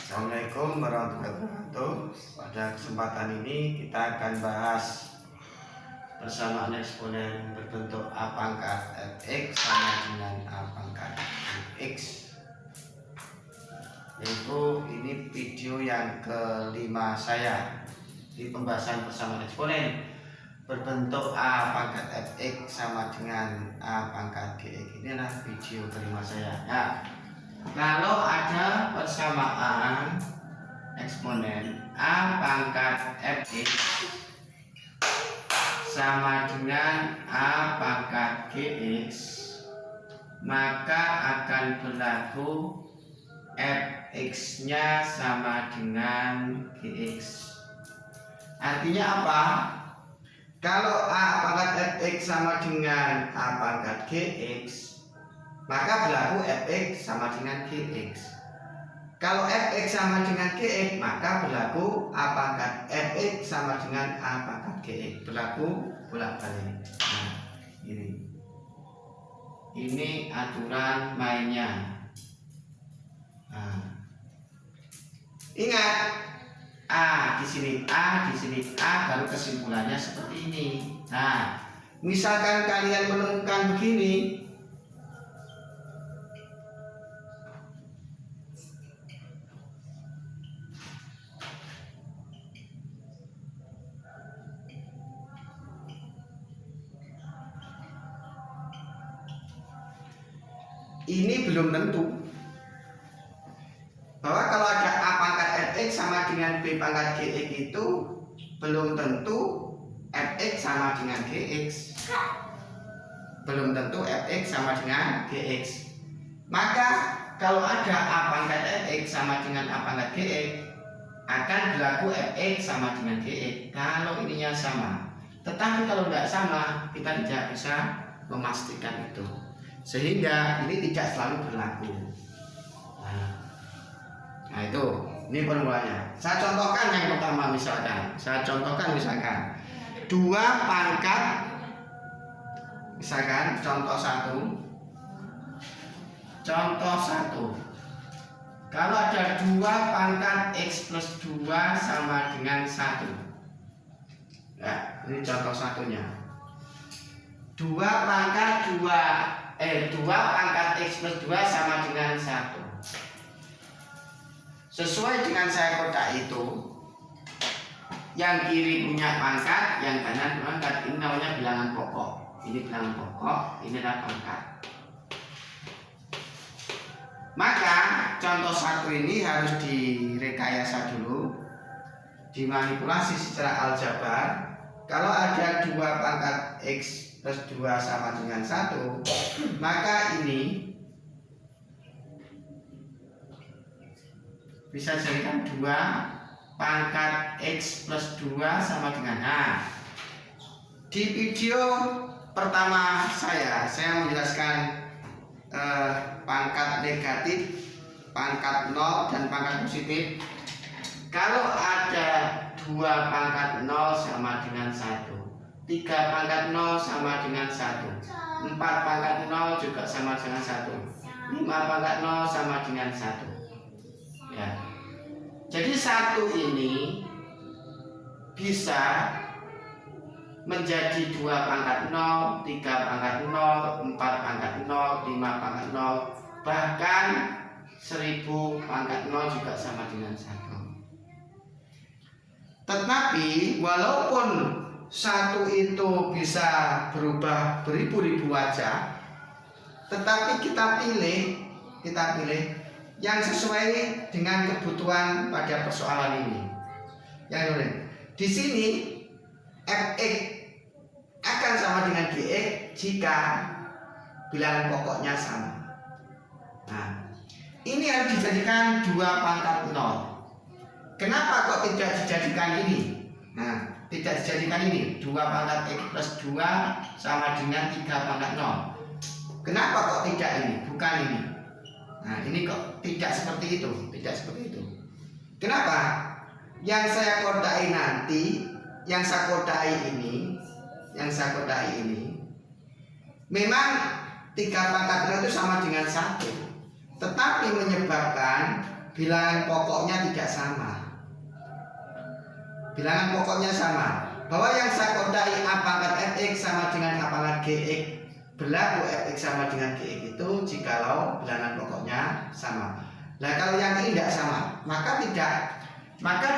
Assalamualaikum warahmatullahi wabarakatuh. Pada kesempatan ini kita akan bahas persamaan eksponen berbentuk A pangkat fx sama dengan A pangkat x. Yaitu ini video yang kelima saya di pembahasan persamaan eksponen berbentuk A pangkat fx sama dengan A pangkat gx. Ini adalah video kelima saya. Nah, kalau ada persamaan eksponen A pangkat fx sama dengan A pangkat gx, maka akan berlaku fx nya sama dengan gx. Artinya apa? Kalau A pangkat fx sama dengan A pangkat gx, maka berlaku fx sama dengan gx. Kalau fx sama dengan gx, maka berlaku A pangkat fx sama dengan A pangkat gx. Berlaku bolak-balik. Nah, ini aturan mainnya. Nah, ingat, A di sini A, di sini A, baru kesimpulannya seperti ini. Nah, misalkan kalian menemukan begini, ini belum tentu bahwa kalau ada A pangkat fx sama dengan B pangkat gx itu belum tentu fx sama dengan gx. Belum tentu fx sama dengan gx. Maka kalau ada A pangkat fx sama dengan A pangkat gx, akan berlaku fx sama dengan gx kalau ininya sama. Tetapi kalau tidak sama, kita tidak bisa memastikan itu, sehingga ini tidak selalu berlaku. Nah itu, ini formulanya. Saya contohkan yang pertama, misalkan dua pangkat, misalkan contoh satu. Kalau ada 2 pangkat x plus 2 sama dengan 1. Ya, ini contoh satunya. 2 pangkat x plus 2 sama dengan 1. Sesuai dengan saya kotak itu, yang kiri punya pangkat, yang kanan pangkat. Ini namanya bilangan pokok. Ini bilangan pokok, ini adalah pangkat. Maka contoh satu ini harus direkayasa dulu, dimanipulasi secara aljabar. Kalau ada 2 pangkat x plus 2 sama dengan 1, maka ini bisa jadikan 2 pangkat x plus 2 sama dengan di video pertama saya menjelaskan pangkat negatif, pangkat 0 dan pangkat positif. Kalau ada 2 pangkat 0 sama dengan 1, 3 pangkat 0 sama dengan 1, 4 pangkat 0 juga sama dengan 1, 5 pangkat 0 sama dengan 1. Ya. Jadi 1 ini bisa menjadi 2 pangkat 0, 3 pangkat 0, 4 pangkat 0, 5 pangkat 0, bahkan 1000 pangkat 0 juga sama dengan 1. Tetapi walaupun 1 itu bisa berubah beribu-ribu wajah, tetapi kita pilih yang sesuai dengan kebutuhan pada persoalan ini. Yang ini, di sini fx akan sama dengan gx jika bilangan pokoknya sama. Nah, ini harus dijadikan 2 pangkat 0. Kenapa kok tidak dijadikan ini? Nah, tidak dijadikan ini 2 pangkat x plus 2 sama dengan 3 pangkat 0. Kenapa kok tidak ini? Bukan ini. Nah, ini kok tidak seperti itu, Kenapa? Yang saya kodai nanti, yang saya kodai ini, memang 3 pangkat 0 itu sama dengan 1, tetapi menyebabkan bilangan pokoknya tidak sama. Bilangan pokoknya sama. Bahwa yang saya kodai A pangkat Fx sama dengan A pangkat Gx, berlaku Fx sama dengan Gx itu jikalau bilangan pokoknya sama. Nah kalau yang ini tidak sama, maka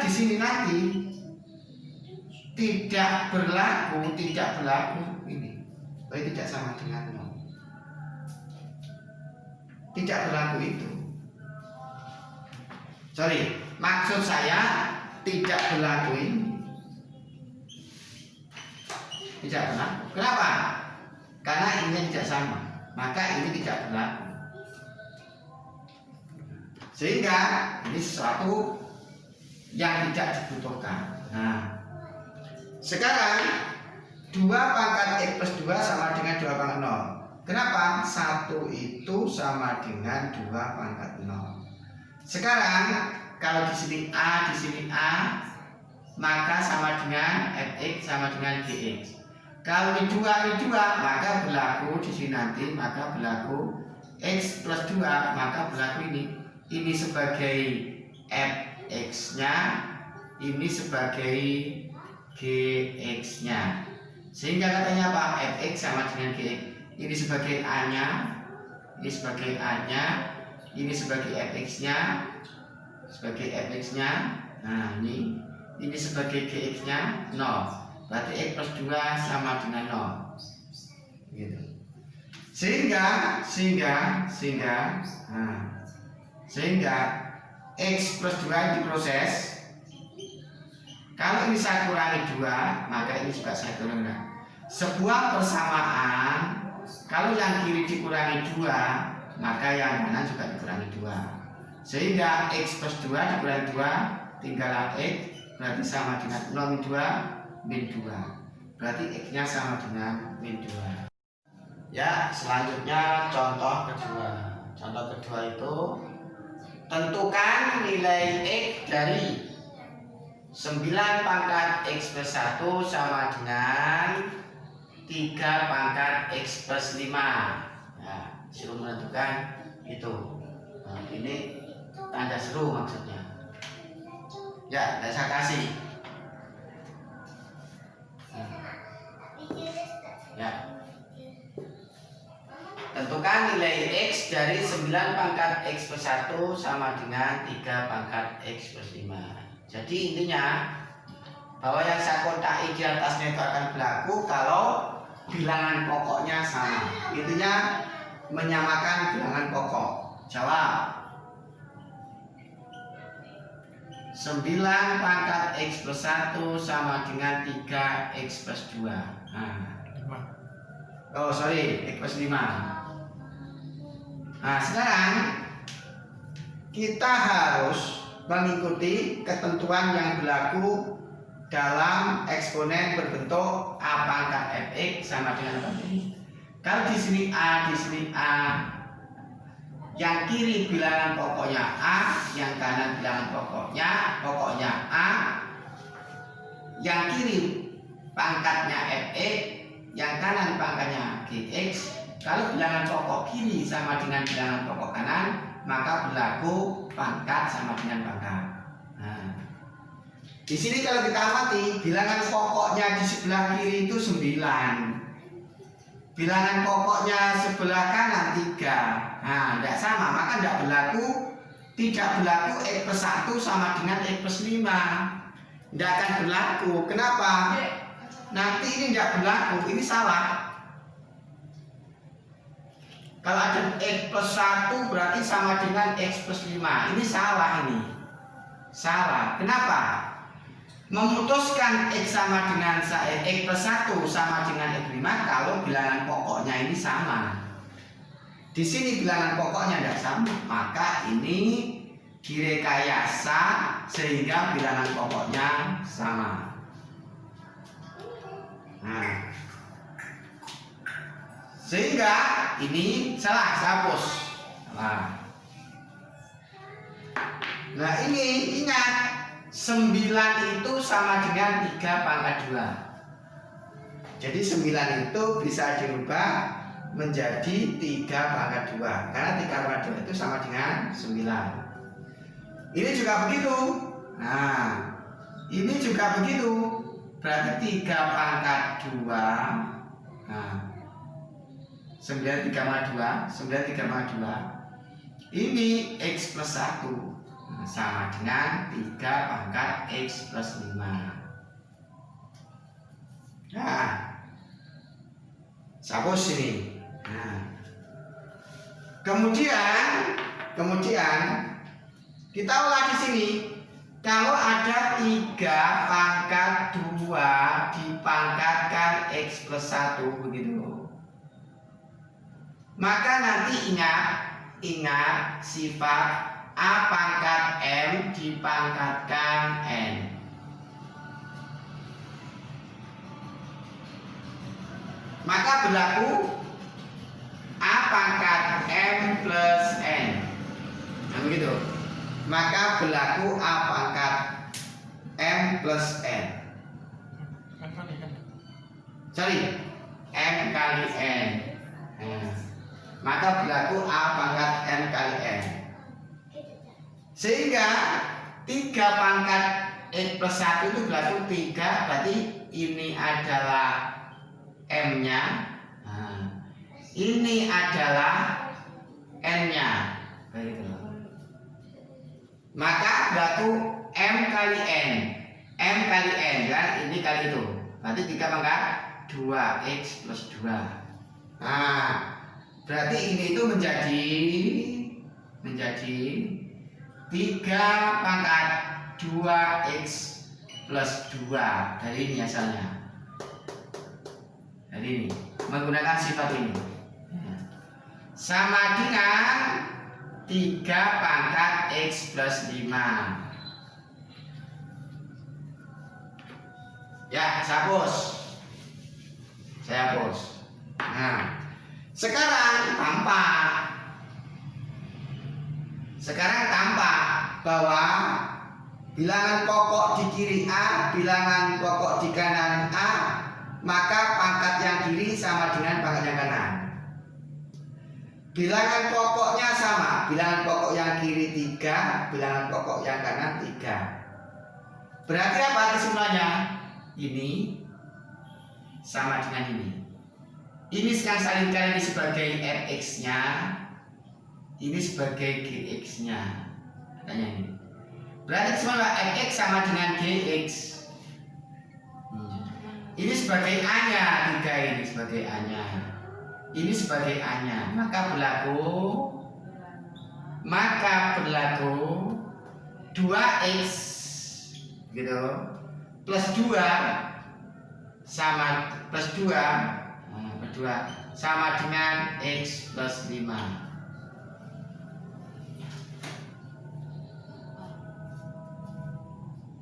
di sini nanti tidak berlaku ini. Berarti tidak sama dengan 0. Tidak berlaku itu. Sorry, maksud saya tidak berlaku ini. Tidak berlaku. Kenapa? Karena ini tidak sama, maka ini tidak berlaku. Sehingga ini sesuatu yang tidak dibutuhkan. Nah, sekarang 2 pangkat X plus 2 sama dengan 2 pangkat 0. Kenapa? 1 itu sama dengan 2 pangkat 0. Sekarang kalau di sini A, maka sama dengan Fx sama dengan Gx. Kalau ini 2, maka berlaku di sini nanti, maka berlaku X plus 2, maka berlaku ini. Ini sebagai Fx-nya, ini sebagai Gx-nya. Sehingga katanya apa? Fx sama dengan Gx. Ini sebagai A-nya, ini sebagai A-nya, ini sebagai Fx-nya, sebagai Fx-nya. Nah, ini sebagai Gx-nya 0. Berarti X plus 2 sama dengan 0. Gitu. Sehingga X plus 2 diproses. Kalau ini saya kurangi 2, maka ini juga saya kurangi 2. Sebuah persamaan, kalau yang kiri dikurangi 2, maka yang kanan juga dikurangi 2. Sehingga X plus 2 dikurangi 2, tinggallah X, berarti sama dengan 0 min 2, min 2. Berarti X-nya sama dengan min 2. Ya, selanjutnya contoh kedua. Contoh kedua itu tentukan nilai X dari 9 pangkat X plus 1 sama dengan 3 pangkat X plus 5. Nah, suruh menentukan itu. Nah, ini tanda seru maksudnya. Ya, saya kasih. Ya. Tentukan nilai X dari 9 pangkat X plus 1 sama dengan 3 pangkat X plus 5. Jadi intinya bahwa yang saya kotai di atasnya itu akan berlaku kalau bilangan pokoknya sama. Intinya menyamakan bilangan pokok. Jawab. 9 pangkat X plus 1 sama dengan 3 X plus 2. Nah. Oh sorry, X plus 5. Nah sekarang kita harus mengikuti ketentuan yang berlaku dalam eksponen berbentuk A pangkat Fx sama dengan apa ini. Kalau di sini A, yang kiri bilangan pokoknya A, yang kanan bilangan pokoknya A, yang kiri pangkatnya Fx, yang kanan pangkatnya Gx. Kalau bilangan pokok kiri sama dengan bilangan pokok kanan, maka berlaku pangkat sama dengan pangkat. Nah, di sini kalau kita amati bilangan pokoknya di sebelah kiri itu 9. Bilangan pokoknya sebelah kanan 3. Nah, tidak sama, maka tidak berlaku X plus 1 sama dengan X plus 5. Tidak akan berlaku. Kenapa? Nanti ini tidak berlaku, ini salah. Kalau ada X plus 1 berarti sama dengan X plus 5. Ini salah ini. Salah. Kenapa? Memutuskan X sama dengan X plus 1 sama dengan X 5 kalau bilangan pokoknya ini sama. Di sini bilangan pokoknya tidak sama, maka ini direkayasa sehingga bilangan pokoknya sama. Nah, sehingga ini salah, hapus. Nah ini ingat 9 itu sama dengan 3 pangkat 2. Jadi 9 itu bisa dirubah menjadi 3 pangkat 2 karena 3 pangkat 2 itu sama dengan 9. Ini juga begitu. Nah, ini juga begitu. Berarti 3 pangkat 2. Nah, 9 3 2, 9 3 2. Ini X plus 1. Nah, sama dengan 3 pangkat X plus 5. Nah, suppose ini. Nah, kemudian kita ulang di sini. Kalau ada 3 pangkat 2 dipangkatkan X plus 1 begitu, maka nanti ingat sifat A pangkat M dipangkatkan N. Maka berlaku A pangkat M plus N. Nah begitu. Maka berlaku A pangkat M plus N. Sorry, M kali N. Nah, maka berlaku A pangkat M kali N. Sehingga 3 pangkat X plus 1 itu berlaku 3. Berarti ini adalah M-nya. Nah, ini adalah N-nya. Maka berlaku M kali N. M kali N kan, ini kali itu. Berarti 3 pangkat 2X plus 2. Nah, berarti ini itu menjadi 3 pangkat 2X plus 2. Dari ini asalnya. Dari ini. Menggunakan sifat ini. Sama dengan 3 pangkat X plus 5. Ya, saya hapus. Nah, sekarang tampak bahwa bilangan pokok di kiri A, bilangan pokok di kanan A, maka pangkat yang kiri sama dengan pangkat yang kanan. Bilangan pokoknya sama, bilangan pokok yang kiri 3, bilangan pokok yang kanan 3. Berarti apa kesimpulannya? Ini sama dengan ini. Ini sekarang salingkan ini sebagai Fx-nya, ini sebagai Gx-nya. Katanya ini. Berarti semua Fx sama dengan Gx. Ini sebagai A-nya, 3 ini sebagai A-nya. Ini sebagai A-nya, maka berlaku 2X gitu plus 2 sama plus 2 sama dengan X plus 5.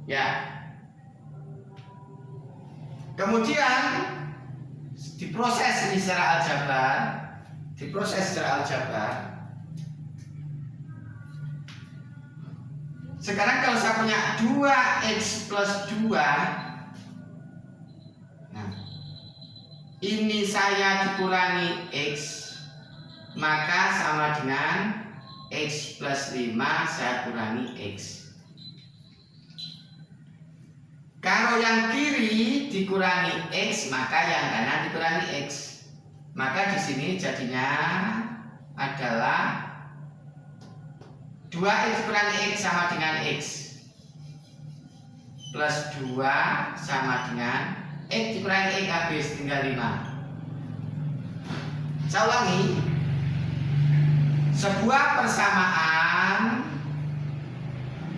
Ya. Kemudian diproses ini secara aljabar. Sekarang kalau saya punya 2X plus 2, nah, ini saya dikurangi X, maka sama dengan X plus 5 saya kurangi X. Kalau yang kiri dikurangi X, maka yang kanan dikurangi X. Maka di sini jadinya adalah 2X kurangi X sama dengan X plus 2 sama dengan X dikurangi X habis tinggal 5. Saya ulangi, sebuah persamaan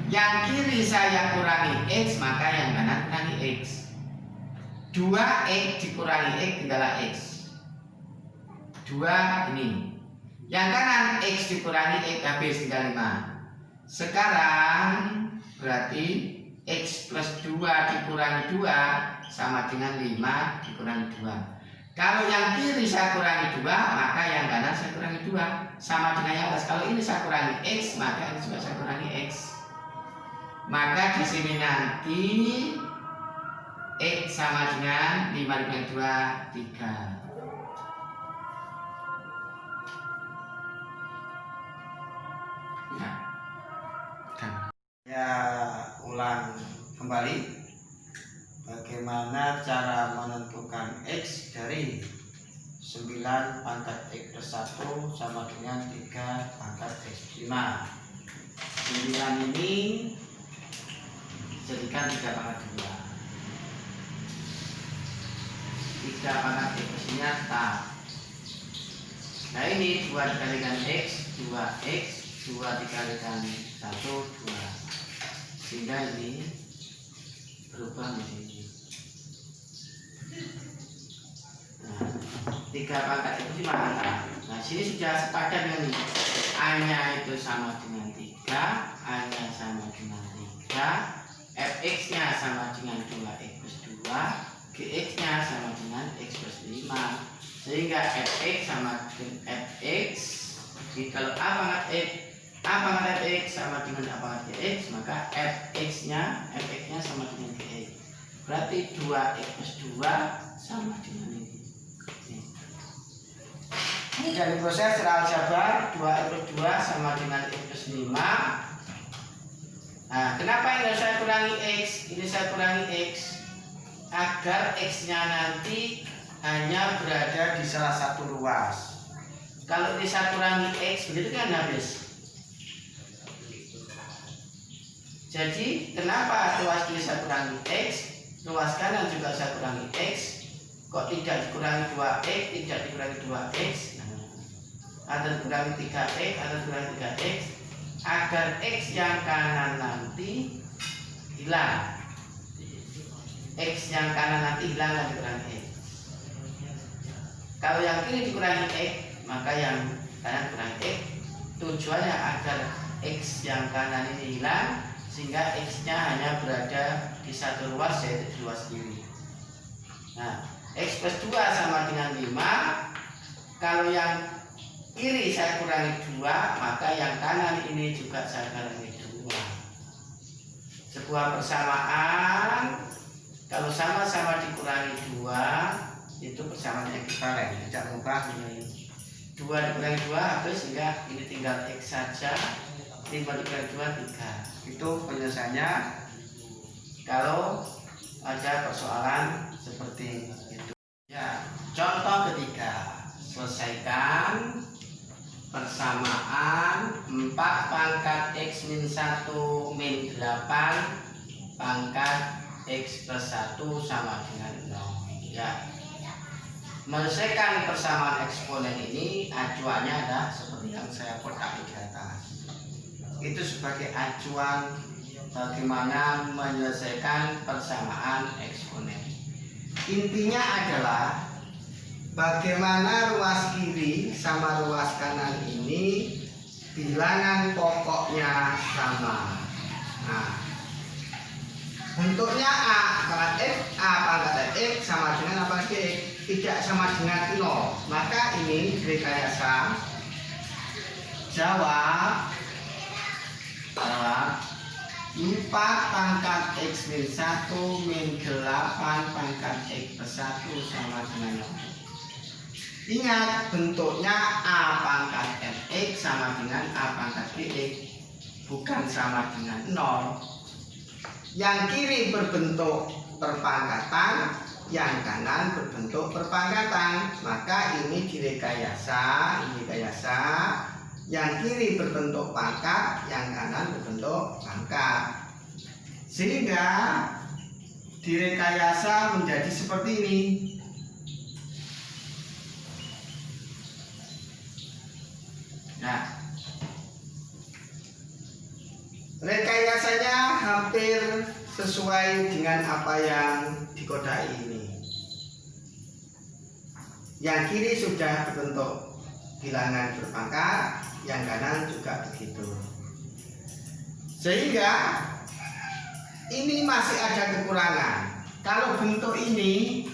yang kiri saya kurangi X, maka yang kanan kurangi X. 2X dikurangi X tinggal X. 2 ini. Yang kanan X dikurangi X habis tinggal 5. Sekarang berarti X plus 2 dikurangi 2 sama dengan 5 dikurangi 2. Kalau yang kiri saya kurangi 2, maka yang kanan saya kurangi 2. Sama dengan yang atas. Kalau ini saya kurangi X, maka ini juga saya kurangi X. Maka di sini nanti X sama dengan 5 dengan 2, 3. Ya, ulang kembali bagaimana cara menentukan X dari 9 pangkat X plus 1 sama dengan 3 pangkat X plus 5. 9 ini jadikan 3 pangkat 2. 3 pangkat X plus nya tak. Nah ini 2 dikalikan X, 2X, 2 dikalikan 1, 2. Sehingga ini berubah menjadi ini. Nah, 3 pangkat itu di mana? Nah, sini sudah sepadan dengan ini. A-nya itu sama dengan 3, A-nya sama dengan 3, Fx-nya sama dengan 2x plus 2, Gx-nya sama dengan x plus 5. Sehingga Fx sama dengan Fx. Jadi kalau A pangkat Fx sama dengan A pangkat Gx, maka Fx-nya sama dengan Gx. Berarti 2x plus 2 sama dengan ini. Ini dari proses secara aljabar 2x plus 2 sama dengan x plus 5. Nah, kenapa ini saya kurangi x? Ini saya kurangi x agar x-nya nanti hanya berada di salah satu ruas. Kalau ini saya kurangi x, berarti kan habis. Jadi kenapa ruas kiri saya kurangi x, ruas kanan juga saya kurangi x, kok tidak dikurangi 2x, tidak dikurangi 2x, atau dikurangi 3x, atau dikurangi 3x, agar x yang kanan nanti hilang. X yang kanan nanti hilang dan dikurangi x. Kalau yang kiri dikurangi x, maka yang kanan dikurangi x. Tujuannya agar x yang kanan ini hilang, sehingga x-nya hanya berada di satu ruas, yaitu di ruas kiri. Nah, x plus 2 sama dengan 5. Kalau yang kiri saya kurangi 2, maka yang kanan ini juga saya kurangi 2. Sebuah persamaan kalau sama-sama dikurangi 2, itu persamaan ekivalen, tidak mengubah nilai. 2 dikurangi 2 habis, sehingga ini tinggal x saja. 5 dikurangi 2, 3. Itu penyelesaiannya kalau ada persoalan seperti itu. Ya, contoh ketiga, selesaikan persamaan 4 pangkat x min 1 min 8 pangkat x plus 1 sama dengan 0. Ya, menyelesaikan persamaan eksponen ini acuannya adalah seperti yang saya kotak di atas. Itu sebagai acuan bagaimana menyelesaikan persamaan eksponen. Intinya adalah bagaimana ruas kiri sama ruas kanan ini bilangan pokoknya sama. Nah, bentuknya A pangkat X sama dengan apa X, tidak sama dengan 0. Maka ini rekayasa jawab 4 pangkat x min 1 min 8 pangkat x plus 1 sama dengan 0. Ingat, bentuknya A pangkat fx sama dengan A pangkat bx, bukan sama dengan 0. Yang kiri berbentuk perpangkatan, yang kanan berbentuk perpangkatan. Maka ini direkayasa, yang kiri berbentuk pangkat, yang kanan berbentuk pangkat. Sehingga direkayasa menjadi seperti ini. Nah, rekayasanya hampir sesuai dengan apa yang dikodai ini. Yang kiri sudah berbentuk bilangan berpangkat, yang kanan juga begitu. Sehingga ini masih ada kekurangan. Kalau bentuk ini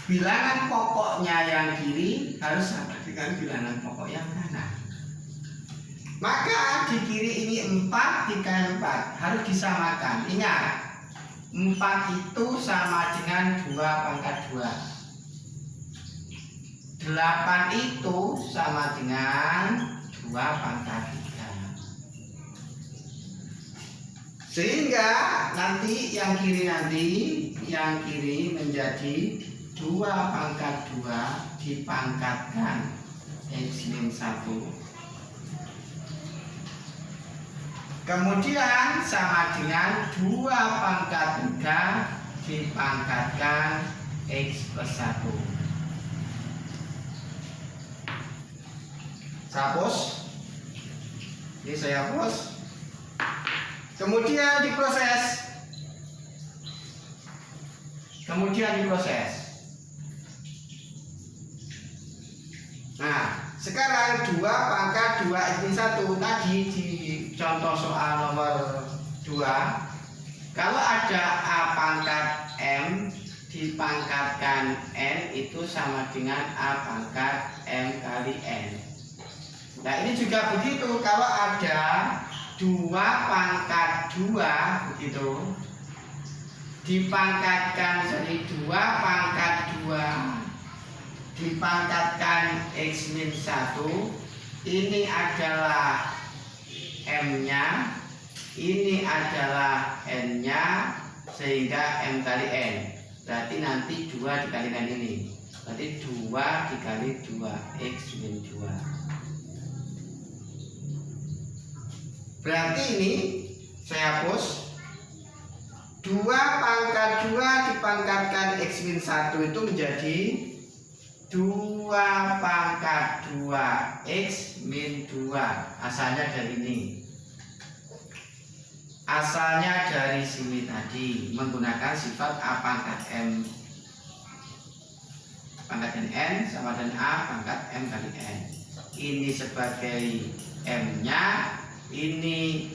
bilangan pokoknya yang kiri harus sama dengan bilangan pokok yang kanan. Maka di kiri ini 4 dikali 4 harus disamakan. Ingat, 4 itu sama dengan 2 pangkat 2. 8 itu sama dengan 2 pangkat 3. Sehingga nanti yang kiri menjadi 2 pangkat 2 dipangkatkan X-1. Kemudian sama dengan 2 pangkat 3 dipangkatkan X plus 1. Saya hapus. Ini saya hapus. Kemudian diproses. Nah, sekarang 2 pangkat 2 X-1 tadi di contoh soal nomor 2. Kalau ada A pangkat M dipangkatkan N itu sama dengan A pangkat M kali N. Nah, ini juga begitu. Kalau ada 2 pangkat 2 begitu dipangkatkan jadi 2 pangkat 2 dipangkatkan X-1, ini adalah M-nya, ini adalah N-nya, sehingga M kali N. Berarti nanti 2 dikalikan ini. Berarti 2 dikali 2 X-2. Berarti ini saya hapus. 2 pangkat 2 dipangkatkan X-1 itu menjadi 2 pangkat 2 X-2. Asalnya dari ini. Asalnya dari sini tadi menggunakan sifat A pangkat M pangkat N sama dengan A pangkat M kali N. Ini sebagai M-nya, ini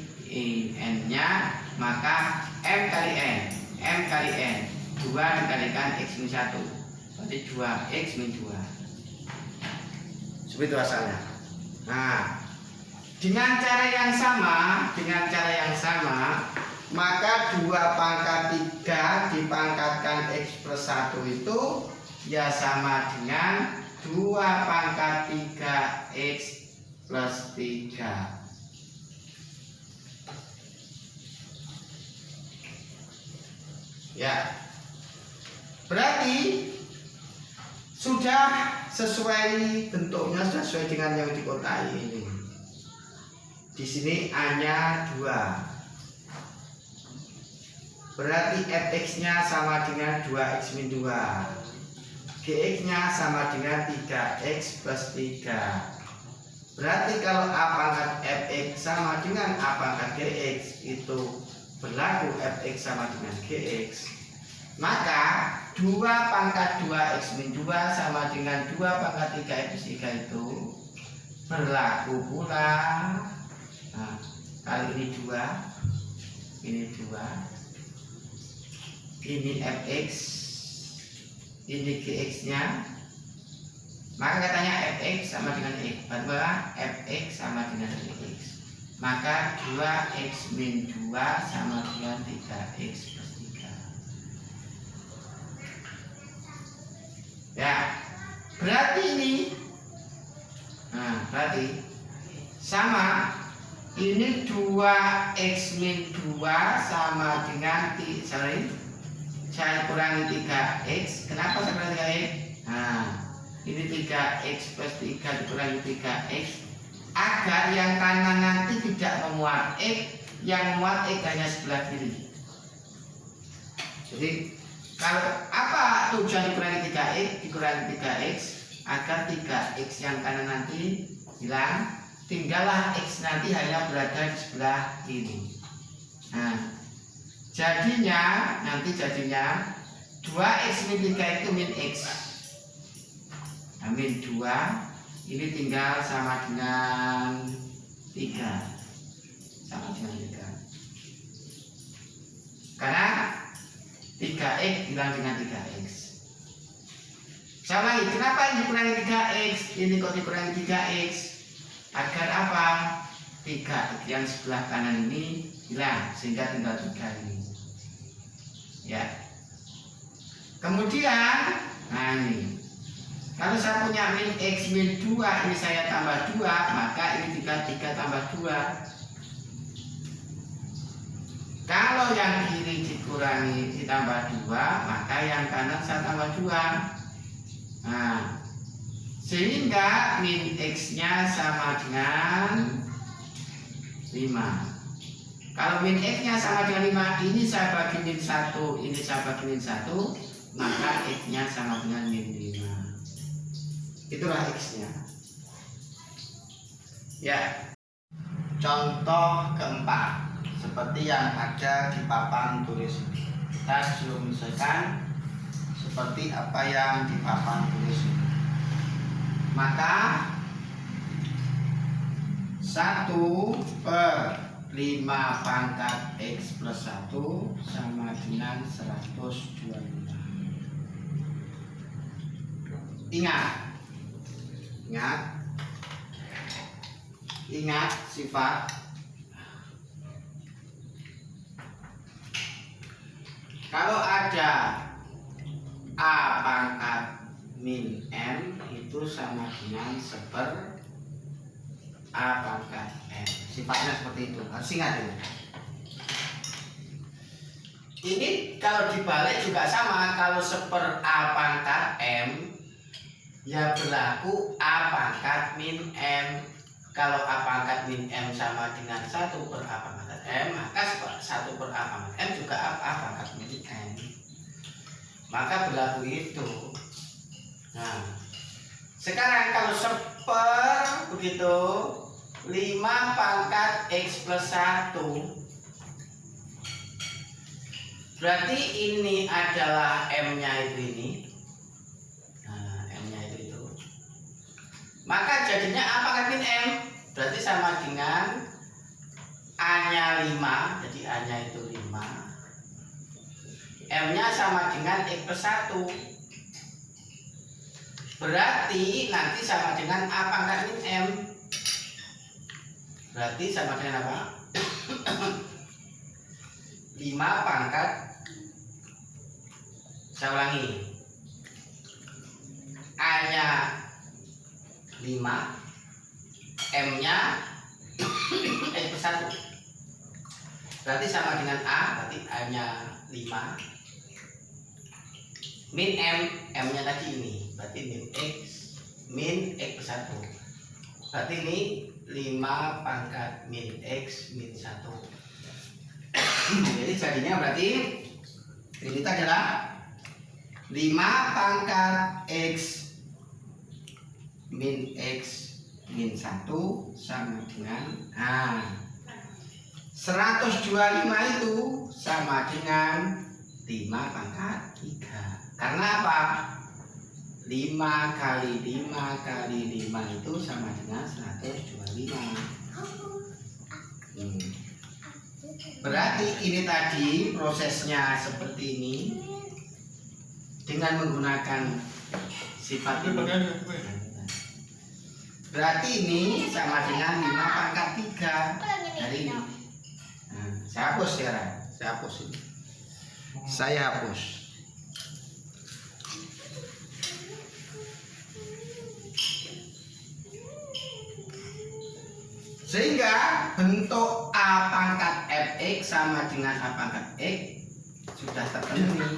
N-nya, maka M kali N, M kali N 2 dikalikan X-1, berarti 2X-2. Seperti itu asalnya. Nah, dengan cara yang sama, maka 2 pangkat 3 dipangkatkan X plus 1 itu ya sama dengan 2 pangkat 3 X plus 3. Ya, berarti sudah sesuai bentuknya, sudah sesuai dengan yang dikotai ini. Di sini A-nya 2. Berarti fx-nya sama dengan 2x-2. Gx-nya sama dengan 3x plus 3. Berarti kalau A pangkat fx sama dengan A pangkat gx itu berlaku fx sama dengan gx, maka 2 pangkat 2x-2 sama dengan 2 pangkat 3x3 itu berlaku pula. Nah, kali ini 2, ini 2, ini fx, ini gx-nya, maka katanya fx sama dengan x, bahwa fx sama dengan x, maka 2x-2 sama dengan 3x plus 3. Ya, berarti ini, nah berarti sama. Ini 2x-2 sama dengan saya kurangi 3x. Kenapa saya kurangi 3x? Nah, ini 3x plus 3 dikurangi 3x, agar yang kanan nanti tidak memuat x, yang memuat x hanya sebelah kiri. Jadi kalau apa tujuan dikurangi 3x? Dikurangi 3x agar 3x yang kanan nanti hilang, tinggallah x nanti hanya berada di sebelah kiri. Nah, jadinya 2x-3 itu min x. Nah, min 2 ini tinggal sama dengan 3. Sama dengan 3. Karena 3x hilang dengan 3x. Sama ini, kenapa ini dikurangi 3x? Ini kok dikurangi 3x? Agar apa? 3 yang sebelah kanan ini hilang, sehingga tinggal 3 ini. Ya. Kemudian, nah ini, kalau saya punya min x min 2, ini saya tambah 2, maka ini 3 tambah 2. kalau yang kiri dikurangi ditambah 2, maka yang kanan saya tambah 2. Nah, sehingga min X-nya sama dengan 5. Kalau min X-nya sama dengan 5, ini saya bagi min 1, ini saya bagi min 1, maka X-nya sama dengan min 5. Itulah X-nya. Ya. Contoh keempat, seperti yang ada di papan tulis. Kita rumuskan seperti apa yang di papan tulis. Maka 1/5 pangkat X plus 1 sama dengan 125. Ingat sifat. Kalau ada A pangkat min M itu sama dengan 1/A pangkat M. Sifatnya seperti itu. Harus ingat ini. Ini kalau dibalik juga sama. Kalau 1/A pangkat M, ya berlaku A pangkat min M. Kalau A pangkat min M sama dengan 1/A pangkat M, maka 1/A pangkat M juga A pangkat min M. Maka berlaku itu. Nah, sekarang kalau 5 pangkat X plus 1, berarti ini adalah M-nya itu ini. Nah, M-nya itu. Maka jadinya A pangkat min M, berarti sama dengan A-nya 5, jadi A-nya itu 5. M-nya sama dengan X plus 1. Berarti nanti sama dengan A pangkat min M. Berarti sama dengan apa? 5 pangkat, saya ulangi, A-nya 5, M-nya X plus 1. Berarti sama dengan A, berarti A-nya 5. Min M, M-nya tadi ini, berarti min X plus 1. Berarti ini 5 pangkat min X min 1. Jadi jadinya berarti ini adalah 5 pangkat X min X min 1 sama dengan 125 itu sama dengan 5 pangkat 3. Karena apa? 5 kali 5 kali 5 itu sama dengan 125. Berarti ini tadi prosesnya seperti ini dengan menggunakan sifat ini. Berarti ini sama dengan 5 pangkat 3 dari ini. Nah, saya hapus sekarang. Saya hapus ini. Saya hapus. Sehingga bentuk A pangkat Fx sama dengan A pangkat X sudah terpenuhi.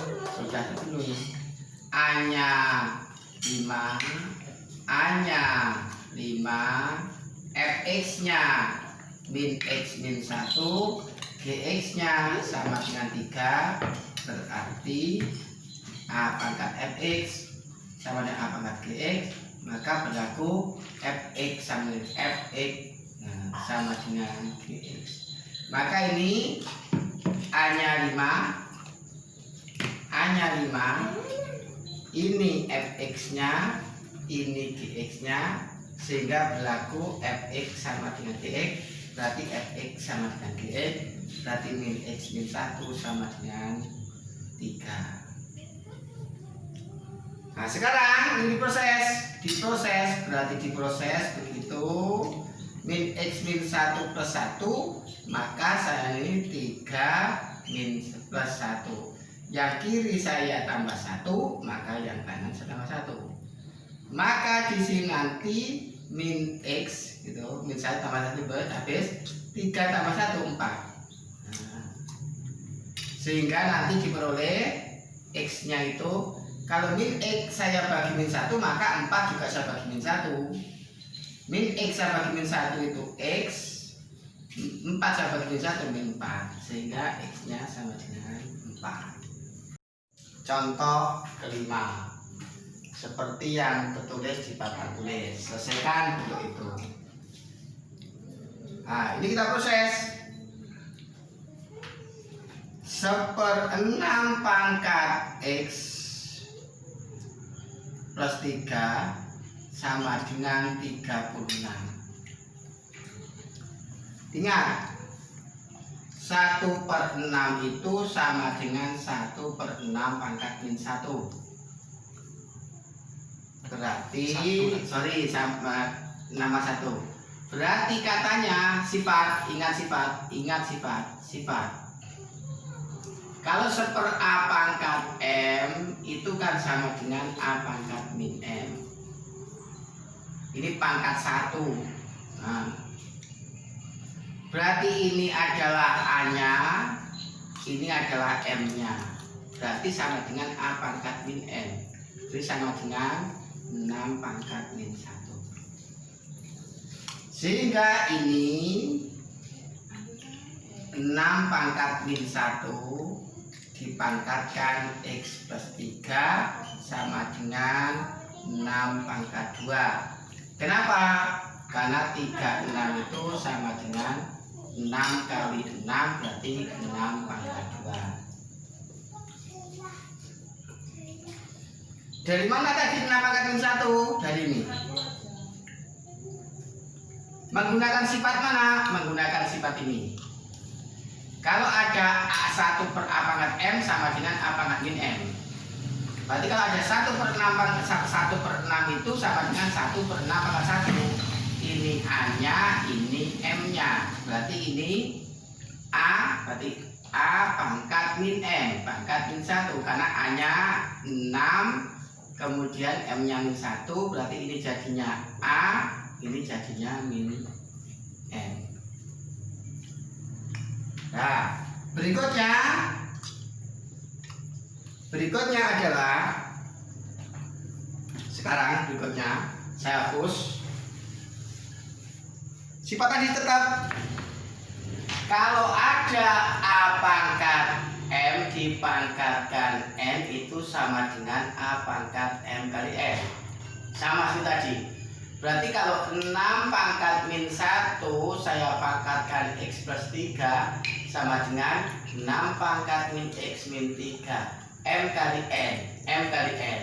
A-nya 5, A-nya 5, Fx-nya min X min 1, Gx-nya sama dengan 3. Berarti A pangkat Fx sama dengan A pangkat Gx, maka berlaku Fx sama dengan Fx sama dengan Gx. Maka ini A-nya 5, ini Fx-nya, ini Gx-nya, sehingga berlaku Fx sama dengan Gx. Berarti Fx sama dengan Gx, berarti min X min 1 sama dengan 3. Nah sekarang ini diproses, berarti diproses begitu. Min X min 1 plus 1, maka saya ini 3 min plus 1. Yang kiri saya tambah 1, maka yang kanan saya tambah 1. Maka di sini nanti min X gitu, min 1 tambah 1 habis, 3 tambah 1 4. Nah, Sehingga nanti diperoleh X-nya itu, kalau min X saya bagi min 1, maka 4 juga saya bagi min 1. Min X saya bagi min 1 itu X, 4 saya bagi min 1 min 4. Sehingga X-nya sama dengan 4. Contoh kelima, seperti yang tertulis di papan tulis. Selesaikan untuk itu. Nah, ini kita proses. 1/6 pangkat X plus 3 sama dengan 36. Ingat, 1/6 itu sama dengan 1/6 pangkat min 1. Berarti, sama nama 1. Berarti katanya sifat, ingat sifat. Kalau 1/A pangkat M itu kan sama dengan A pangkat min M. Ini pangkat 1. Nah, berarti ini adalah A-nya, ini adalah M-nya. Berarti sama dengan A pangkat min M. Jadi sama dengan 6 pangkat min 1. Sehingga ini 6 pangkat min 1 dipangkatkan X plus 3 sama dengan 6 pangkat 2. Kenapa? Karena 36 itu sama dengan 6 kali 6 berarti 6 pangkat 2. Dari mana tadi 6 pangkat min 1? Dari ini. Menggunakan sifat mana? Menggunakan sifat ini. Kalau ada A1/A pangkat M sama dengan A pangkat min M. Berarti kalau ada 1/6 itu sama dengan 1/6 pangkat 1. Ini A-nya, ini M-nya. Berarti ini A, berarti A pangkat min M, pangkat min 1. Karena A-nya 6, kemudian M-nya min 1, berarti ini jadinya A, ini jadinya min M. Nah, berikutnya adalah sekarang saya hapus. Sifat tadi tetap. Kalau ada A pangkat M dipangkatkan N itu sama dengan A pangkat M kali N. Sama seperti tadi. Berarti kalau 6 pangkat min 1 saya pangkatkan X plus 3 sama dengan 6 pangkat min X min 3 M kali N.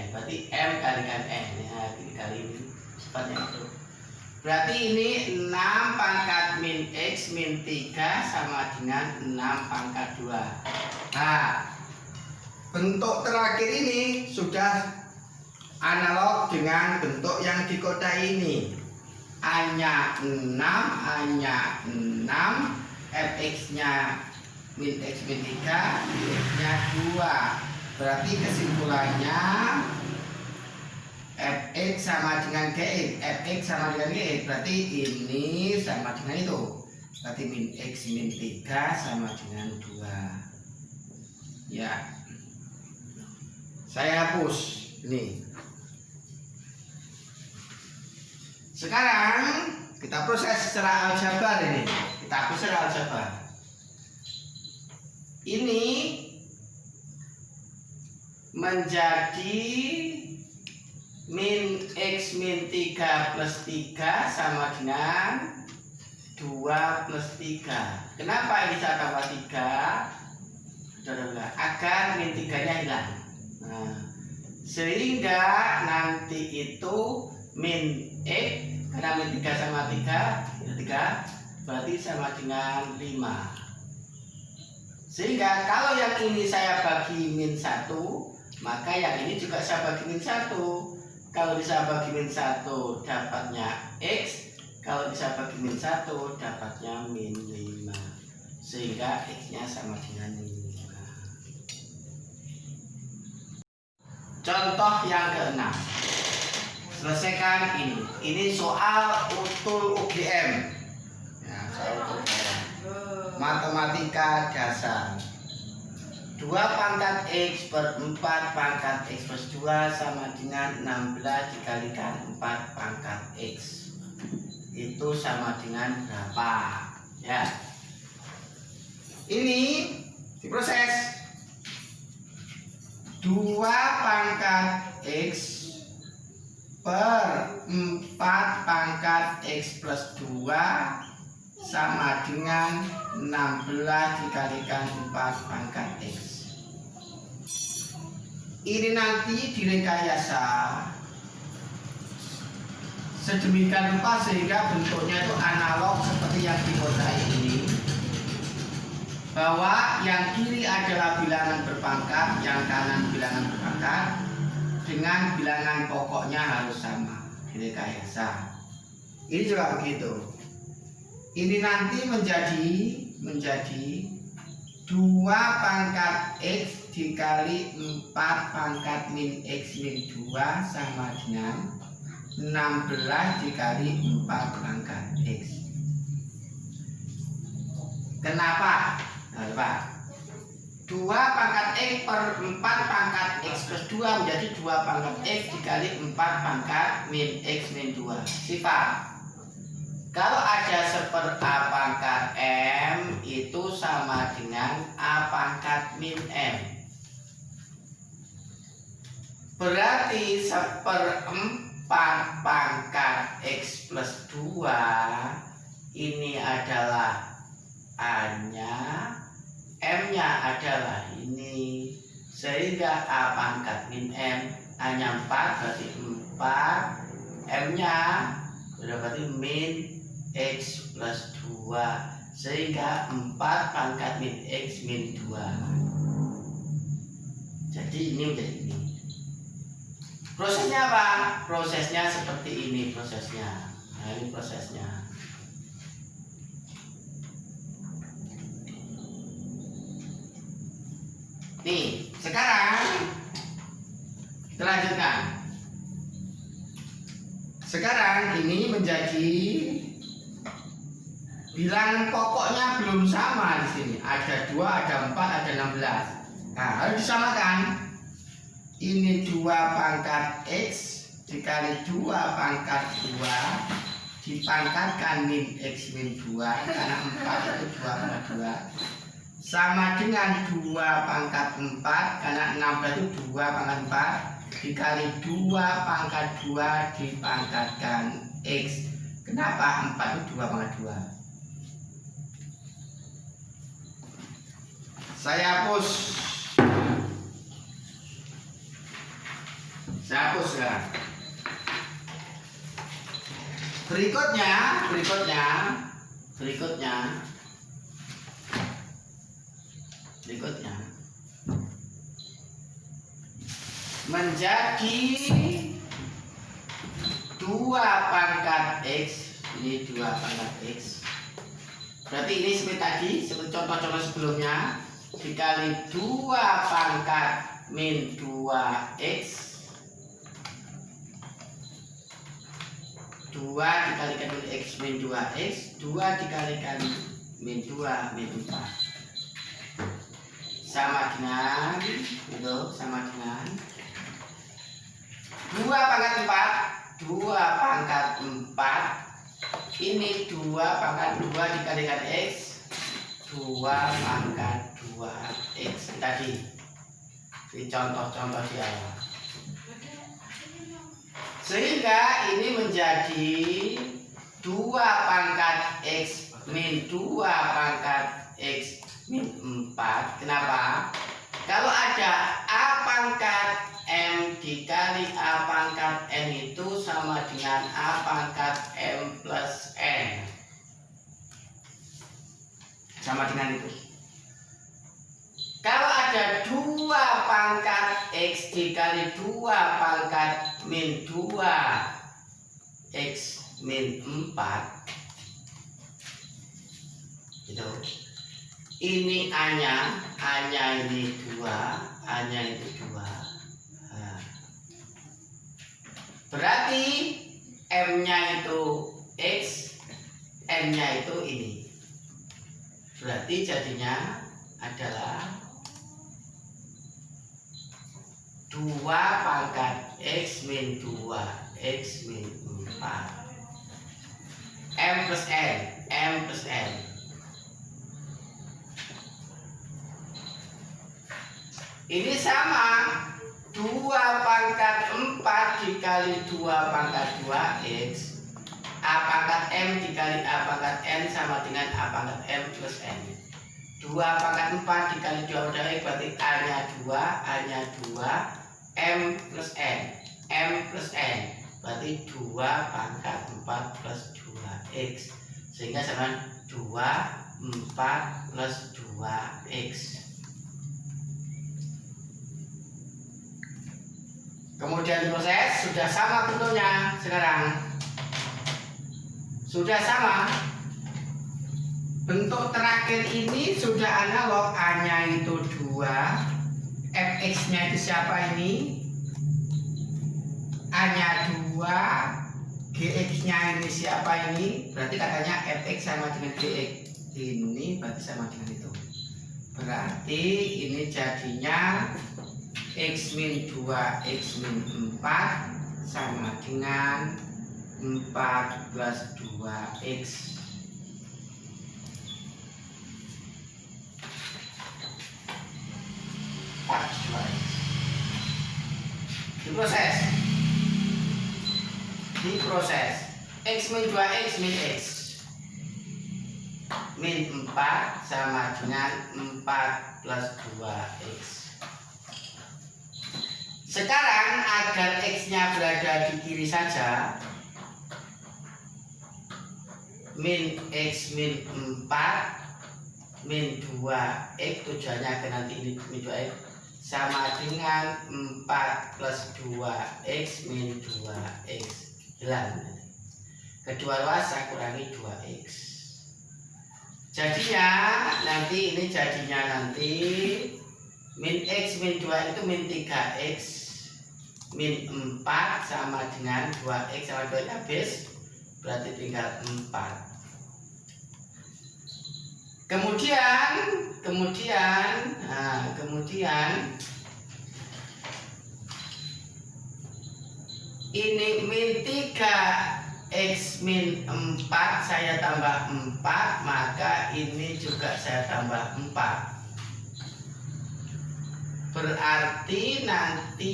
Berarti M kalikan N. Ya, dikali ini sifatnya itu. Berarti ini 6 pangkat min X min 3 sama dengan 6 pangkat 2. Nah, bentuk terakhir ini sudah analog dengan bentuk yang dikodai ini. A-nya 6, A-nya 6, Fx-nya min X min 3, X-nya 2. Berarti kesimpulannya Fx sama dengan Gx. Fx sama dengan Gx. Berarti ini sama dengan itu. Berarti min X min 3 sama dengan 2. Ya, saya hapus ini. Sekarang kita proses secara aljabar ini. Kita hapus secara aljabar. Ini menjadi min X min 3 plus 3 sama dengan 2 plus 3. Kenapa ini saya tambah 3? Agar min 3-nya hilang. Nah, sehingga nanti itu min X, karena min 3 sama 3 berarti sama dengan 5. Sehingga kalau yang ini saya bagi min 1, maka yang ini juga saya bagi min 1. Kalau bisa bagi min 1 dapatnya X, kalau bisa bagi min 1 dapatnya min 5. Sehingga X-nya sama dengan min 5. Contoh yang ke-6. Selesaikan ini. Ini soal utul UGM. Ya, soal UGM. Matematika dasar. 2 pangkat X per 4 pangkat X plus 2 sama dengan 16 dikalikan 4 pangkat X. Itu sama dengan berapa? Ya. Ini diproses. 2 pangkat X per 4 pangkat X plus 2 sama dengan 16 dikalikan 4 pangkat X. Ini nanti direkayasa sedemikian rupa sehingga bentuknya itu analog seperti yang di kotak ini, bahwa yang kiri adalah bilangan berpangkat, yang kanan bilangan berpangkat, dengan bilangan pokoknya harus sama, direkayasa. Ini juga begitu. Ini nanti menjadi 2 pangkat X dikali 4 pangkat min X min 2 sama dengan 16 dikali 4 pangkat X. Kenapa? Nah, coba. 2 pangkat X per 4 pangkat X plus 2 menjadi 2 pangkat X dikali 4 pangkat min X min 2. Sifat. Kalau ada seper A pangkat M itu sama dengan A pangkat min M. Berarti seper 4 pangkat X plus 2 ini adalah A-nya, M-nya adalah ini. Sehingga A pangkat min M, A-nya 4 berarti 4, M-nya berarti min X plus 2, sehingga 4 pangkat min X min 2. Jadi ini menjadi ini. Prosesnya apa? Prosesnya seperti ini prosesnya. Nah, ini prosesnya. Nih, sekarang kita lanjutkan. Sekarang ini menjadi bilangan pokoknya belum sama di sini. Ada 2, ada 4, ada 16. Nah, harus disamakan. Ini 2 pangkat X dikali 2 pangkat 2 dipangkatkan min X min 2 karena 4 itu 2 pangkat 2 sama dengan 2 pangkat 4 karena 16 itu 2 pangkat 4 dikali 2 pangkat 2 dipangkatkan X. Kenapa 4 itu 2 pangkat 2? Saya hapus. Saya hapus sekarang. Berikutnya menjadi 2 pangkat X. Ini 2 pangkat X. Berarti ini seperti tadi, seperti contoh-contoh sebelumnya, dikali 2 pangkat min 2X. 2 dikalikan min X min 2X, 2 dikalikan min 2 min 4 sama dengan itu, sama dengan 2 pangkat 4, 2 pangkat 4. Ini 2 pangkat 2 dikalikan X, 2 pangkat 2X tadi di contoh-contoh di awal. Sehingga ini menjadi 2 pangkat X min 2 pangkat X min 4. Kenapa? Kalau ada A pangkat M dikali A pangkat N itu sama dengan A pangkat M plus N. Sama dengan itu. Kalau ada 2 pangkat X dikali 2 pangkat min 2 X min 4 gitu. Ini A-nya ini 2, A-nya itu 2. Nah, berarti M-nya itu X, N-nya itu ini. Berarti jadinya adalah 2 pangkat X min 2 X min 4 M plus N. Ini sama 2 pangkat 4 dikali 2 pangkat 2X A pangkat M dikali A pangkat N sama dengan A pangkat M plus N. 2 pangkat 4 dikali 2 pangkat X berarti A nya 2 M plus N berarti 2 pangkat 4 plus 2X sehingga sama 2 4 plus 2X. Kemudian diproses, sudah sama bentuknya sekarang. Sudah sama. Bentuk terakhir ini sudah analog, A-nya itu 2. Fx-nya itu siapa ini? A-nya 2. Gx-nya ini siapa ini? Berarti katanya Fx sama dengan Gx. Ini berarti sama dengan itu. Berarti ini jadinya X min 2 X min 4 sama dengan 4 plus 2X. Diproses X min 2 X min X min 4 sama dengan 4 plus 2X. Sekarang agar X-nya berada di kiri saja, min X min 4 min 2X, tujuannya agar nanti ini min 2X sama dengan 4 plus 2X min 2X. Hilang. Kedua luas saya kurangi 2X. Jadinya nanti ini min X min 2 itu min 3X min 4 sama dengan 2X sama 2 habis berarti tinggal 4. Kemudian ini min 3X min 4 saya tambah 4, maka ini juga saya tambah 4. Berarti nanti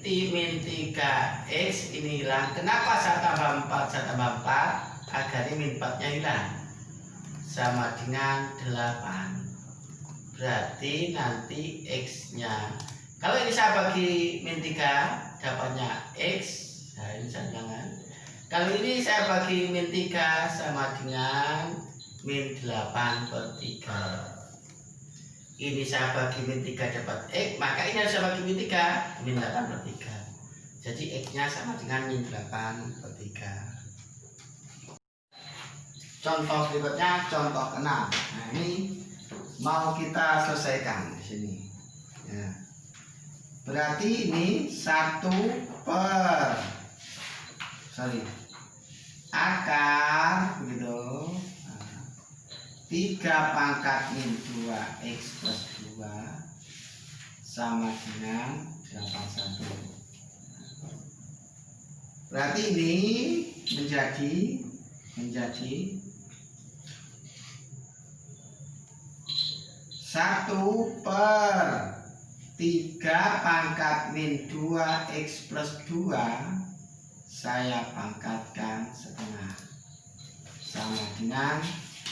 min 3X ini hilang. Kenapa saya tambah 4? Saya tambah 4 agar ini min 4 nya hilang. Sama dengan 8. Berarti nanti X nya, kalau ini saya bagi min 3 dapatnya X. Nah ini jangan. Kalau ini saya bagi min 3 sama dengan min 8 per 3. Ini saya bagi min 3 dapat X, maka ini harus saya bagi min 3, min 8 per 3. Jadi X nya sama dengan min 8 per 3. Contoh berikutnya, contoh ke-6. Nah ini mau kita selesaikan di sini. Ya. Berarti ini 1 per akar begitu. 3 pangkat min 2X plus 2 sama dengan 81. Berarti ini menjadi 1 per 3 pangkat min 2X plus 2 saya pangkatkan setengah sama dengan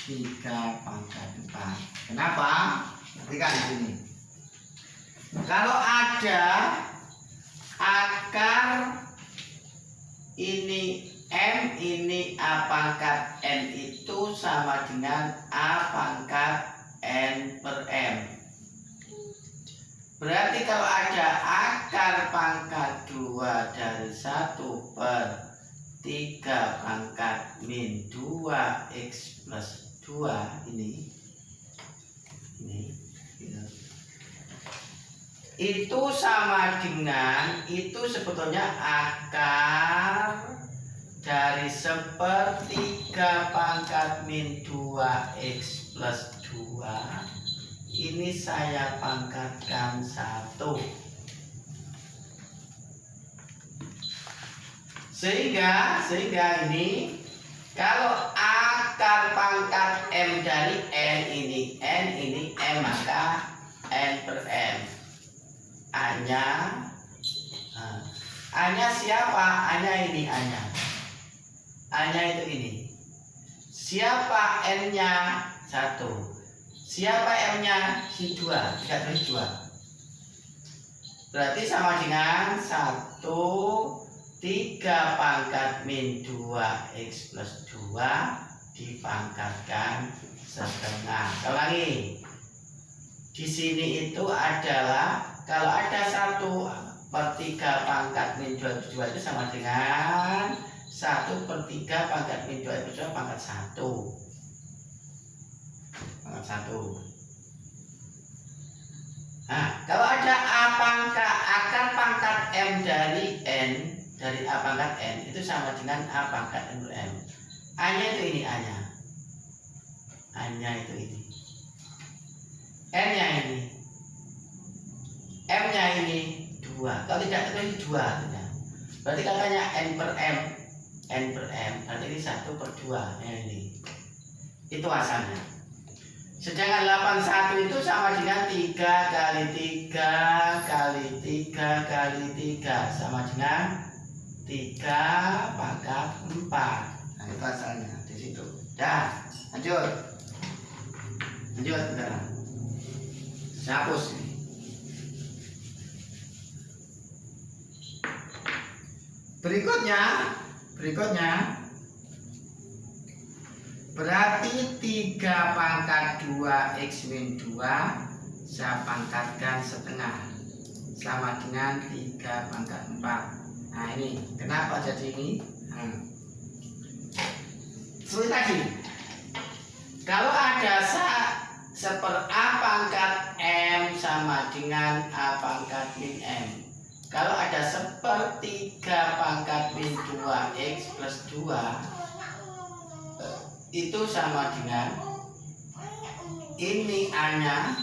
3 pangkat 4. Kenapa? Perhatikan di sini. Kalau ada akar ini M, ini A pangkat N itu sama dengan A pangkat N per M. Berarti kalau ada akar pangkat 2 dari 1 per 3 pangkat min 2X plus 2 ini gitu. Itu sama dengan, itu sebetulnya akar dari 1/3 pangkat min 2X plus 2. Ini saya pangkatkan 1. Sehingga ini kalau akar pangkat M dari N ini M, maka N per M. A-nya siapa? A-nya ini A-nya. A-nya itu ini. Siapa N-nya? 1. Siapa M-nya? Si 2. 3 berarti sama dengan 1 3 pangkat min 2x plus 2 dipangkatkan setengah. Sekali lagi, di sini itu adalah kalau ada 1/3 pangkat min 2 plus 2 itu sama dengan 1/3 pangkat min 2 plus 2 pangkat 1. Pangkat 1. Nah, kalau ada akar pangkat M dari N, dari A pangkat N itu sama dengan A pangkat N per M. A-nya itu ini A-nya. A-nya itu ini. N-nya ini. M-nya ini 2. Kalau tidak terus 2 artinya. Berarti katanya N per M. N per M. Berarti ini 1/2. Ini. Itu asalnya. Sedangkan 81 itu sama dengan 3 kali 3 kali 3 kali 3 sama dengan 3 pangkat 4. Nah, itu asalnya di situ. Dah, lanjut sekarang. Saya hapus ini. Berikutnya berarti 3 pangkat 2x min 2 saya pangkatkan setengah sama dengan 3 pangkat 4. Nah ini kenapa jadi ini? Seperti tadi, kalau ada A pangkat M sama dengan A pangkat min M, kalau ada 1/3 pangkat min 2x plus 2 itu sama dengan ini A-nya,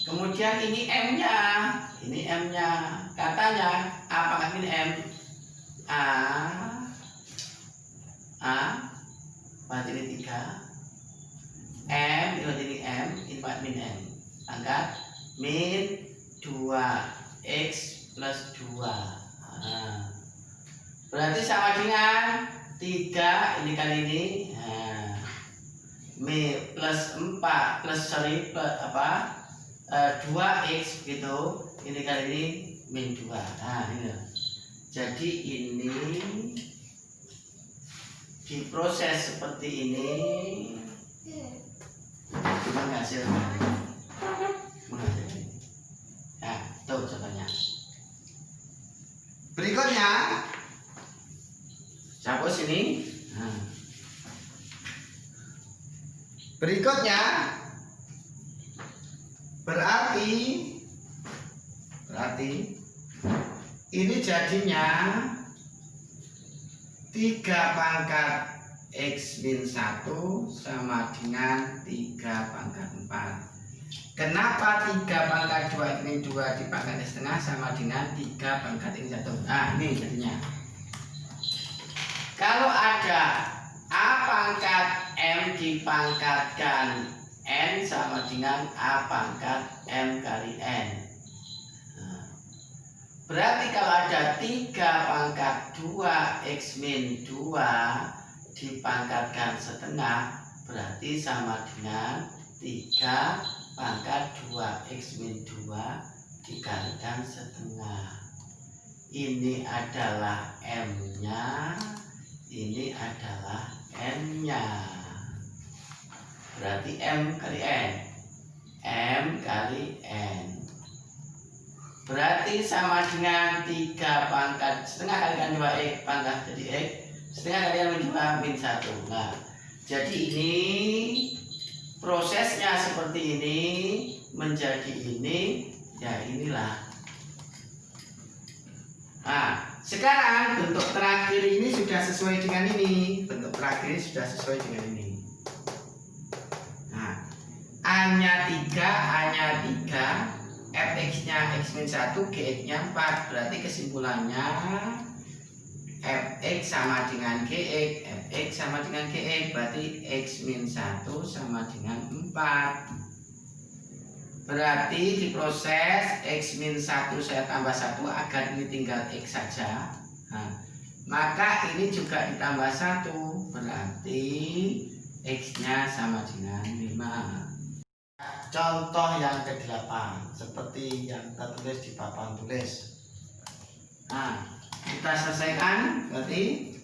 kemudian ini M-nya, katanya A pangkat min M, berarti ini 3, M, ini M, ini pangkat min M, pangkat min 2x plus 2, berarti sama dengan 3 ini kali ini plus 4 plus 2x gitu, ini kali ini min 2. Nah ini, jadi ini diproses seperti ini menghasilkan. Nah tuh contohnya. Berikutnya hapus ini. Berikutnya berarti ini jadinya 3 pangkat x min 1 sama dengan 3 pangkat 4. Kenapa 3 pangkat 2 min 2 dipangkat setengah sama dengan 3 pangkat x 1? Nah ini jadinya, kalau ada A pangkat M dipangkatkan N sama dengan A pangkat M kali N. Berarti kalau ada 3 pangkat 2x min 2 dipangkatkan setengah, berarti sama dengan 3 pangkat 2x min 2 dikalikan setengah. Ini adalah M-nya, ini adalah N-nya. Berarti M kali N. M kali N. Berarti sama dengan 3 pangkat setengah kalikan 2x pangkat jadi X, setengah kalikan min 2 min 1. Nah, jadi ini prosesnya seperti ini menjadi ini, ya inilah. Nah, sekarang bentuk terakhir ini sudah sesuai dengan ini. Bentuk terakhir ini sudah sesuai dengan ini. Nah, A-nya 3, A-nya 3, X-nya X min 1, GX-nya 4. Berarti kesimpulannya Fx sama dengan Gx. Fx sama dengan Gx, berarti X min 1 sama dengan 4. Berarti diproses X min 1 saya tambah 1 agar ini tinggal X saja. Nah, maka ini juga ditambah 1, berarti X-nya sama dengan 5. Contoh yang ke-8 seperti yang tertulis di papan tulis. Nah, kita selesaikan. Berarti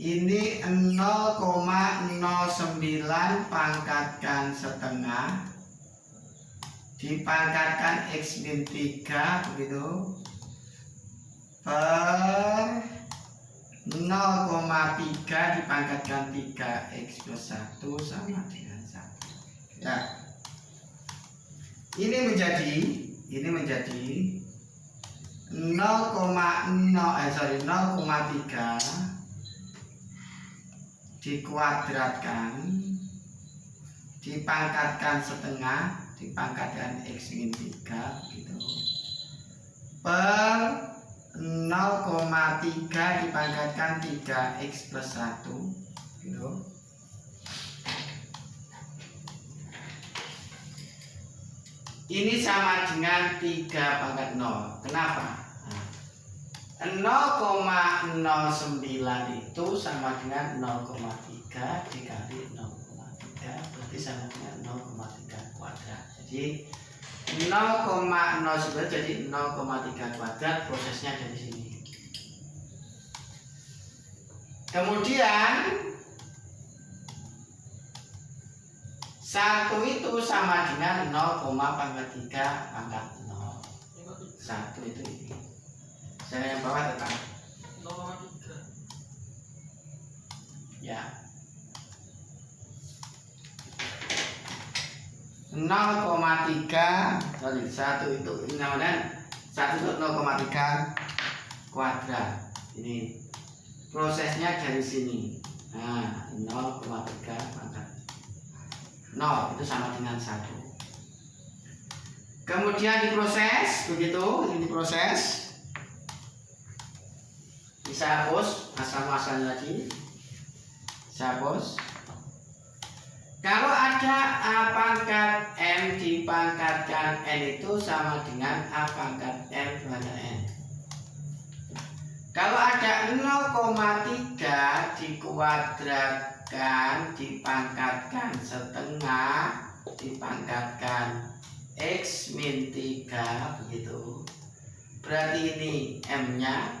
ini 0,09 pangkatkan setengah dipangkatkan X min 3 begitu per 0,3 dipangkatkan 3x plus 1 sama dengan 1. Ya. Ini menjadi 0,3 dikuadratkan dipangkatkan setengah dipangkatkan X min 3 gitu per 0,3 dipangkatkan 3x plus 1 gitu. Ini sama dengan 3 pangkat 0. Kenapa? 0,09 itu sama dengan 0,3 dikali 0,3 berarti sama dengan 0,3 kuadrat. Jadi 0,09 jadi 0,3 kuadrat, prosesnya dari sini. Kemudian 1 itu sama dengan 0,3 pangkat 0. 1 itu ini. Saya yang bawah tetap 0,3. ya. 0,3 sorry 1 itu namanya 1 itu 0,3 kuadrat. Ini prosesnya dari sini. Nah, 0,3 pangkat 0 itu sama dengan 1. Kemudian diproses begitu, ini diproses. Bisa hapus asal-asalnya lagi. Bisa hapus. Kalau ada A pangkat M dipangkatkan N itu sama dengan A pangkat M pangkat N. Kalau ada 0,3 dikuadratkan dipangkatkan setengah dipangkatkan X min 3 begitu. Berarti ini M-nya,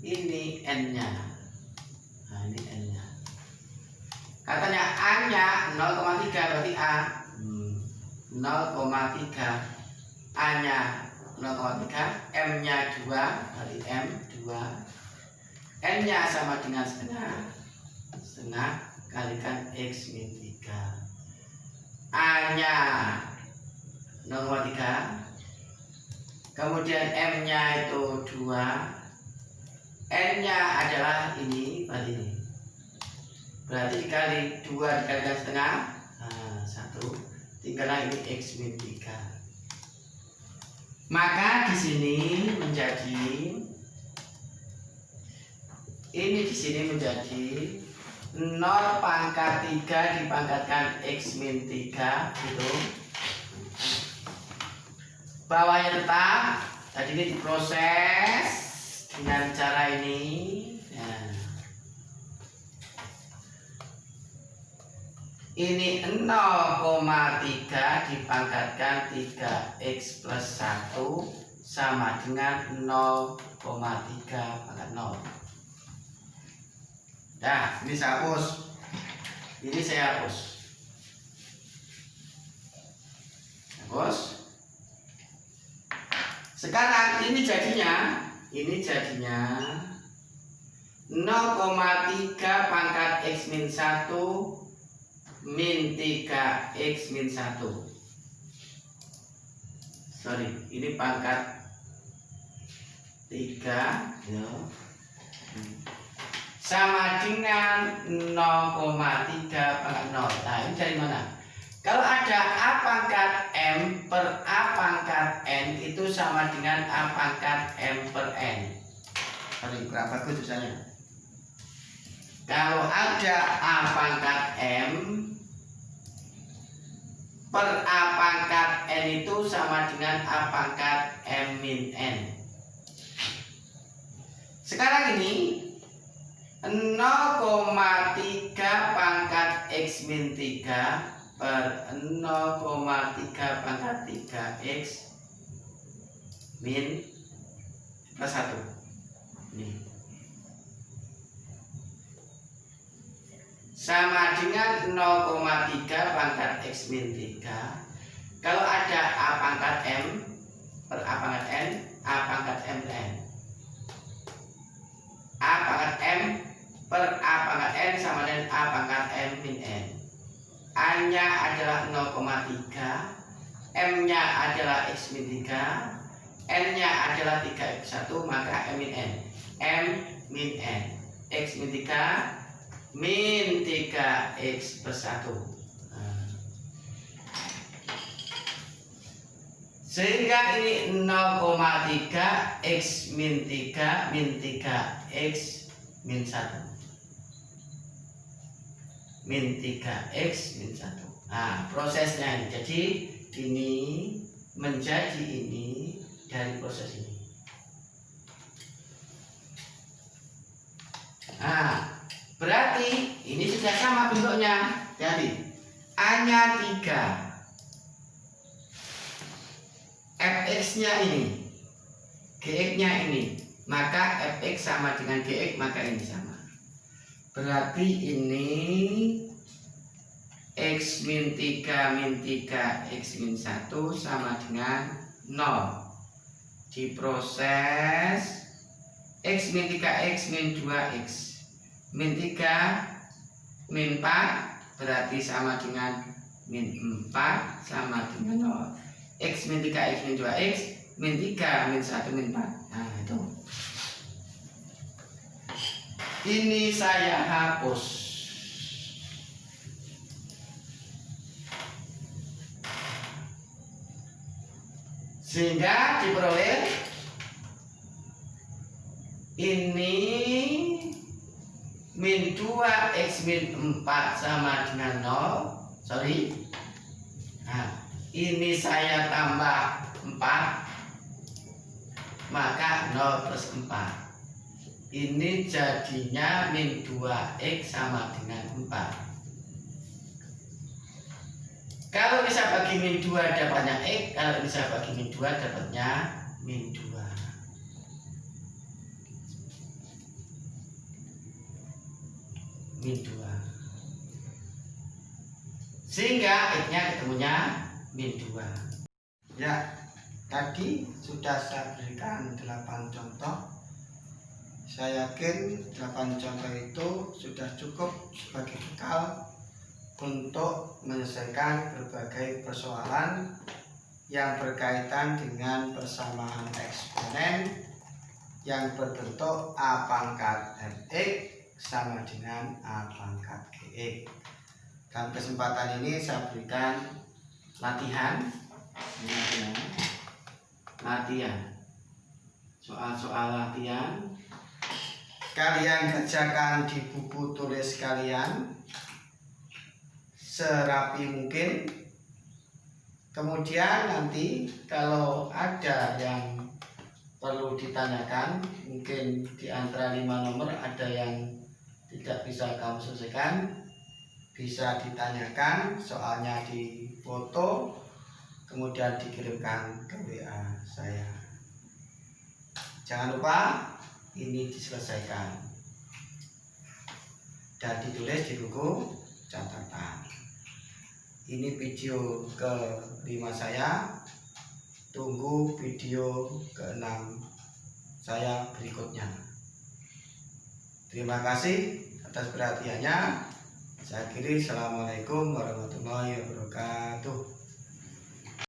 ini N-nya. Nah, ini N-nya. Katanya A-nya 0,3 berarti A 0,3, A-nya 0,3, M-nya 2 berarti M 2, N-nya sama dengan setengah kalikan X min 3. A-nya 0,3, kemudian M-nya itu 2, N-nya adalah ini berarti ini. Berarti dikali 2 dikalikan setengah, nah, 1, tinggallah ini X min 3. Maka di sini menjadi ini di sini menjadi 0 pangkat 3 dipangkatkan X min 3 gitu. Bawahnya tetap, tadi ini diproses dengan cara ini. Nah, ini 0,3 dipangkatkan 3x plus 1 sama dengan 0,3 pangkat 0. Nah, ini saya hapus. Ini saya hapus. Hapus. Sekarang ini jadinya 0,3 pangkat X min 1 min 3x min 1. Sorry, ini pangkat 3 ya. Sama dengan 0,3 pangkat 0. Nah, ini dari mana? Kalau ada A pangkat M per A pangkat N itu sama dengan A pangkat M per N. Sorry, kurang bagus tulisannya. Kalau ada A pangkat M per A pangkat N itu sama dengan A pangkat M min N. Sekarang ini 0,3 pangkat X min 3 per 0,3 pangkat 3X min plus 1. Ini sama dengan 0,3 pangkat X min 3. Kalau ada A pangkat M per A pangkat N, A pangkat M per N. A pangkat M per A pangkat N sama dengan A pangkat M min N. A-nya adalah 0,3, M-nya adalah X min 3, N-nya adalah 3X1, maka M min N. M min N. X min 3 min 3X plus 1. Sehingga ini 0,3 X min 3 min 3X min 1. Min 3X min 1. Nah, prosesnya ini. Jadi ini menjadi ini dari proses ini. Nah, berarti ini sudah sama bentuknya. Jadi A-nya 3, Fx-nya ini, Gx-nya ini, maka Fx sama dengan Gx, maka ini sama. Berarti ini X min 3 min 3 X min 1 sama dengan 0. Diproses X min 3 X min 2 X min 3 min 4 berarti sama dengan min 4 sama dengan 0. X min 3 X min 2 X min 3 min 1 min 4. Nah itu. Ini saya hapus. Sehingga diperoleh ini min 2 X min 4 sama dengan 0. Sorry. Nah, ini saya tambah 4, maka 0 plus 4. Ini jadinya min 2X sama dengan 4. Kalau bisa bagi min 2 dapatnya X, kalau bisa bagi min 2 dapatnya min 2. Min 2. Sehingga X-nya ketemunya min 2. Ya, tadi sudah saya berikan 8 contoh. Saya yakin 8 contoh itu sudah cukup sebagai bekal untuk menyelesaikan berbagai persoalan yang berkaitan dengan persamaan eksponen yang berbentuk A pangkat Fx sama dengan A pangkat Gx. Dalam kesempatan ini saya berikan latihan, soal-soal latihan. Kalian kerjakan di buku tulis kalian serapi mungkin. Kemudian nanti kalau ada yang perlu ditanyakan, mungkin di antara 5 nomor ada yang tidak bisa kamu selesaikan, bisa ditanyakan soalnya di foto, kemudian dikirimkan ke WA saya. Jangan lupa ini diselesaikan dan ditulis di buku catatan. Ini video ke-5 saya. Tunggu video ke-6 saya berikutnya. Terima kasih atas perhatiannya. Saya akhiri. Assalamualaikum warahmatullahi wabarakatuh.